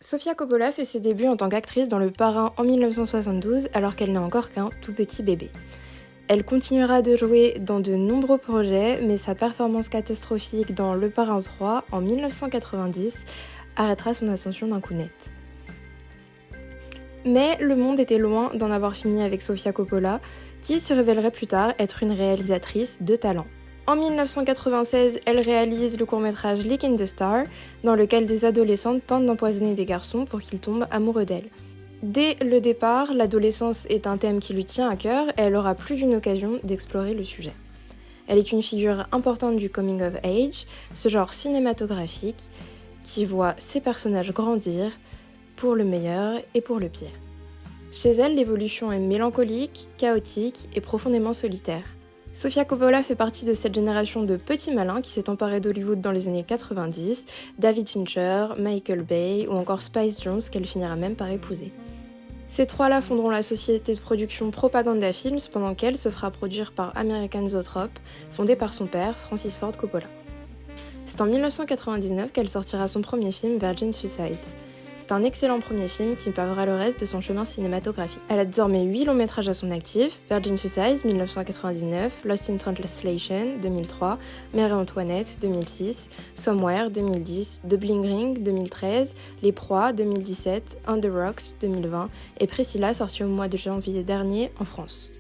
Sofia Coppola fait ses débuts en tant qu'actrice dans Le Parrain en 1972 alors qu'elle n'est encore qu'un tout petit bébé. Elle continuera de jouer dans de nombreux projets, mais sa performance catastrophique dans Le Parrain 3 en 1990 arrêtera son ascension d'un coup net. Mais le monde était loin d'en avoir fini avec Sofia Coppola, qui se révélerait plus tard être une réalisatrice de talent. En 1996, elle réalise le court-métrage Lick in the Star, dans lequel des adolescentes tentent d'empoisonner des garçons pour qu'ils tombent amoureux d'elles. Dès le départ, l'adolescence est un thème qui lui tient à cœur et elle aura plus d'une occasion d'explorer le sujet. Elle est une figure importante du coming of age, ce genre cinématographique qui voit ses personnages grandir pour le meilleur et pour le pire. Chez elle, l'évolution est mélancolique, chaotique et profondément solitaire. Sofia Coppola fait partie de cette génération de petits malins qui s'est emparée d'Hollywood dans les années 90, David Fincher, Michael Bay ou encore Spike Jonze qu'elle finira même par épouser. Ces trois-là fonderont la société de production Propaganda Films pendant qu'elle se fera produire par American Zoetrope, fondée par son père, Francis Ford Coppola. C'est en 1999 qu'elle sortira son premier film, Virgin Suicides. C'est un excellent premier film qui pavera le reste de son chemin cinématographique. Elle a désormais 8 longs métrages à son actif, Virgin Suicides 1999, Lost in Translation 2003, Marie-Antoinette 2006, Somewhere 2010, The Bling Ring 2013, Les Proies 2017, On the Rocks 2020 et Priscilla sorti au mois de janvier dernier en France.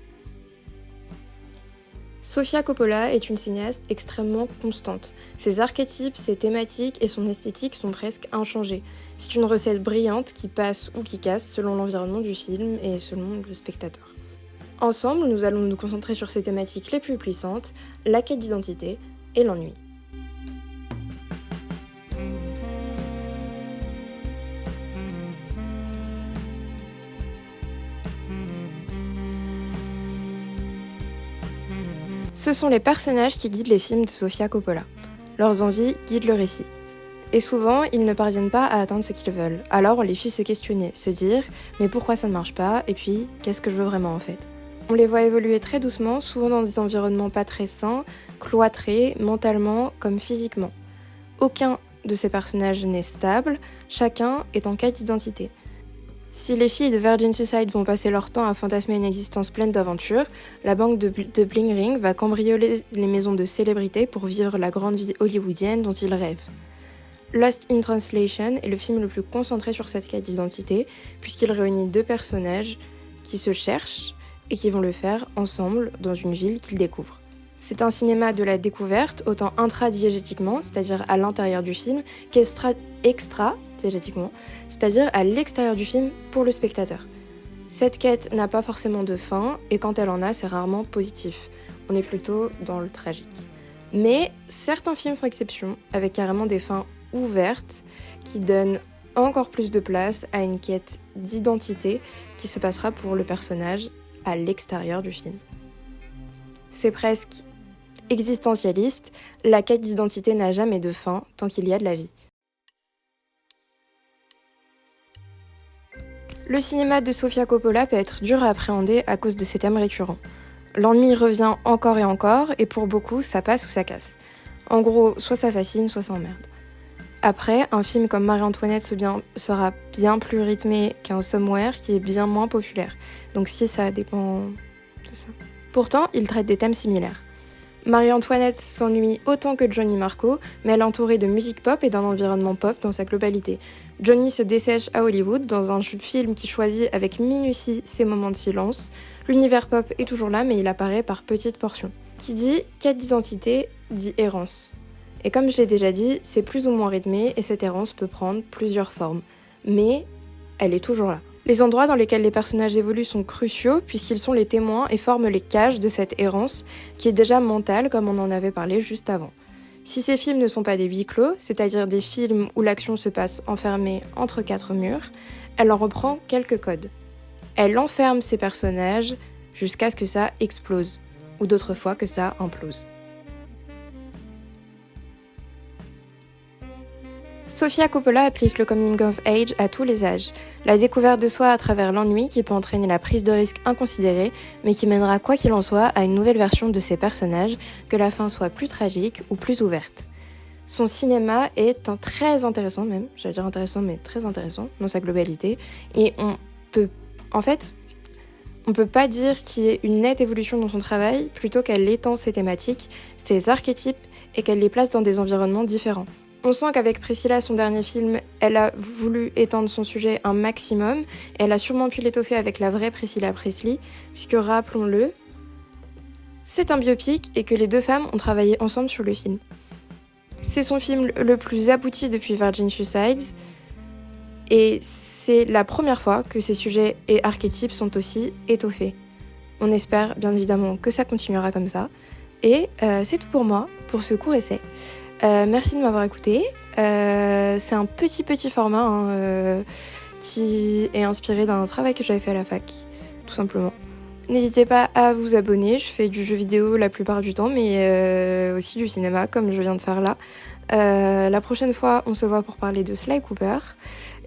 Sofia Coppola est une cinéaste extrêmement constante. Ses archétypes, ses thématiques et son esthétique sont presque inchangés. C'est une recette brillante qui passe ou qui casse selon l'environnement du film et selon le spectateur. Ensemble, nous allons nous concentrer sur ses thématiques les plus puissantes, la quête d'identité et l'ennui. Ce sont les personnages qui guident les films de Sofia Coppola. Leurs envies guident le récit. Et souvent, ils ne parviennent pas à atteindre ce qu'ils veulent. Alors on les suit se questionner, se dire « mais pourquoi ça ne marche pas ? Et puis, qu'est-ce que je veux vraiment en fait ?» On les voit évoluer très doucement, souvent dans des environnements pas très sains, cloîtrés, mentalement comme physiquement. Aucun de ces personnages n'est stable, chacun est en quête d'identité. Si les filles de Virgin Suicide vont passer leur temps à fantasmer une existence pleine d'aventures, la banque de Bling Ring va cambrioler les maisons de célébrités pour vivre la grande vie hollywoodienne dont ils rêvent. Lost in Translation est le film le plus concentré sur cette quête d'identité, puisqu'il réunit deux personnages qui se cherchent et qui vont le faire ensemble dans une ville qu'ils découvrent. C'est un cinéma de la découverte, autant intradiégétiquement, c'est-à-dire à l'intérieur du film, qu'extra-diégétiquement, c'est-à-dire à l'extérieur du film pour le spectateur. Cette quête n'a pas forcément de fin, et quand elle en a, c'est rarement positif. On est plutôt dans le tragique. Mais certains films font exception, avec carrément des fins ouvertes, qui donnent encore plus de place à une quête d'identité qui se passera pour le personnage à l'extérieur du film. C'est presque existentialiste, la quête d'identité n'a jamais de fin tant qu'il y a de la vie. Le cinéma de Sofia Coppola peut être dur à appréhender à cause de ses thèmes récurrents. L'ennui revient encore et pour beaucoup, ça passe ou ça casse. En gros, soit ça fascine, soit ça emmerde. Après, un film comme Marie-Antoinette sera bien plus rythmé qu'un Somewhere qui est bien moins populaire. Donc si ça dépend de ça. Pourtant, il traite des thèmes similaires. Marie-Antoinette s'ennuie autant que Johnny Marco, mais elle est entourée de musique pop et d'un environnement pop dans sa globalité. Johnny se dessèche à Hollywood dans un film qui choisit avec minutie ses moments de silence. L'univers pop est toujours là, mais il apparaît par petites portions. Qui dit quête d'identité dit errance. Et comme je l'ai déjà dit, c'est plus ou moins rythmé et cette errance peut prendre plusieurs formes. Mais elle est toujours là. Les endroits dans lesquels les personnages évoluent sont cruciaux puisqu'ils sont les témoins et forment les cages de cette errance qui est déjà mentale comme on en avait parlé juste avant. Si ces films ne sont pas des huis clos, c'est-à-dire des films où l'action se passe enfermée entre quatre murs, elle en reprend quelques codes. Elle enferme ses personnages jusqu'à ce que ça explose, ou d'autres fois que ça implose. Sofia Coppola applique le coming of age à tous les âges. La découverte de soi à travers l'ennui qui peut entraîner la prise de risque inconsidérée, mais qui mènera quoi qu'il en soit à une nouvelle version de ses personnages, que la fin soit plus tragique ou plus ouverte. Son cinéma est très intéressant même, j'allais dire intéressant mais très intéressant dans sa globalité, et on peut pas dire qu'il y ait une nette évolution dans son travail, plutôt qu'elle étend ses thématiques, ses archétypes, et qu'elle les place dans des environnements différents. On sent qu'avec Priscilla, son dernier film, elle a voulu étendre son sujet un maximum, et elle a sûrement pu l'étoffer avec la vraie Priscilla Presley, puisque rappelons-le, c'est un biopic et que les deux femmes ont travaillé ensemble sur le film. C'est son film le plus abouti depuis Virgin Suicides, et c'est la première fois que ces sujets et archétypes sont aussi étoffés. On espère bien évidemment que ça continuera comme ça. Et c'est tout pour moi, pour ce court essai. Merci de m'avoir écouté. C'est un petit format qui est inspiré d'un travail que j'avais fait à la fac, tout simplement. N'hésitez pas à vous abonner, je fais du jeu vidéo la plupart du temps, mais aussi du cinéma, comme je viens de faire là. La prochaine fois, on se voit pour parler de Sly Cooper,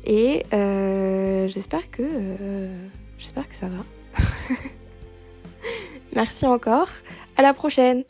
et j'espère que ça va. Merci encore, à la prochaine!